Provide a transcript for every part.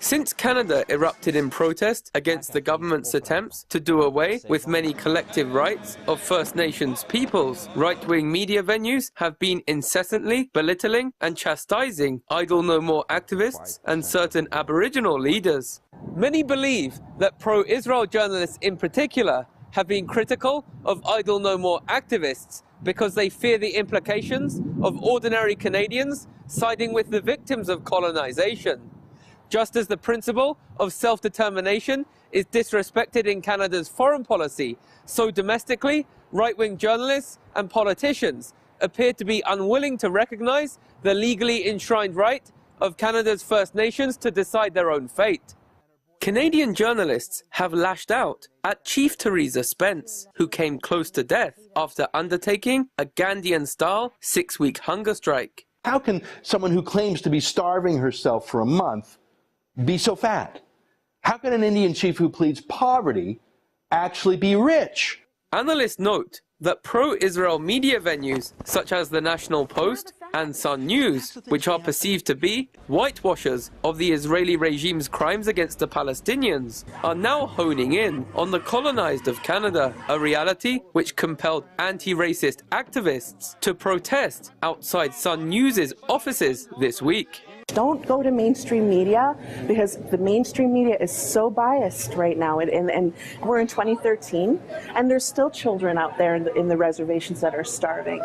Since Canada erupted in protest against the government's attempts to do away with many collective rights of First Nations peoples, right-wing media venues have been incessantly belittling and chastising Idle No More activists and certain Aboriginal leaders. Many believe that pro-Israel journalists in particular have been critical of Idle No More activists because they fear the implications of ordinary Canadians siding with the victims of colonization. Just as the principle of self-determination is disrespected in Canada's foreign policy, so domestically, right-wing journalists and politicians appear to be unwilling to recognize the legally enshrined right of Canada's First Nations to decide their own fate. Canadian journalists have lashed out at Chief Teresa Spence, who came close to death after undertaking a Gandhian-style 6-week hunger strike. How can someone who claims to be starving herself for a month be so fat? How can an Indian chief who pleads poverty actually be rich? Analysts note that pro-Israel media venues such as the National Post and Sun News, which are perceived to be whitewashers of the Israeli regime's crimes against the Palestinians, are now honing in on the colonized of Canada, a reality which compelled anti-racist activists to protest outside Sun News' offices this week. Don't go to mainstream media because the mainstream media is so biased right now, and we're in 2013 and there's still children out there in the reservations that are starving.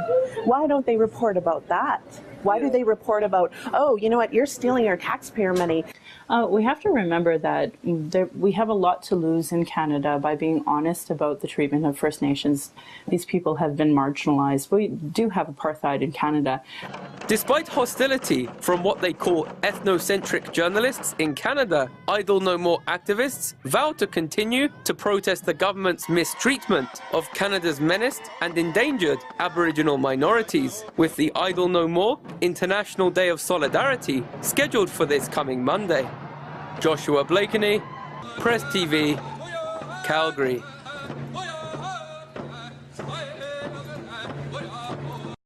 Why don't they report about that? Why do they report about, oh, you know what, you're stealing our taxpayer money? We have to remember that we have a lot to lose in Canada by being honest about the treatment of First Nations. These people have been marginalized. We do have apartheid in Canada. Despite hostility from what they call ethnocentric journalists in Canada, Idle No More activists vow to continue to protest the government's mistreatment of Canada's menaced and endangered Aboriginal minorities, with the Idle No More International Day of Solidarity scheduled for this coming Monday. Joshua Blakeney, Press TV, Calgary.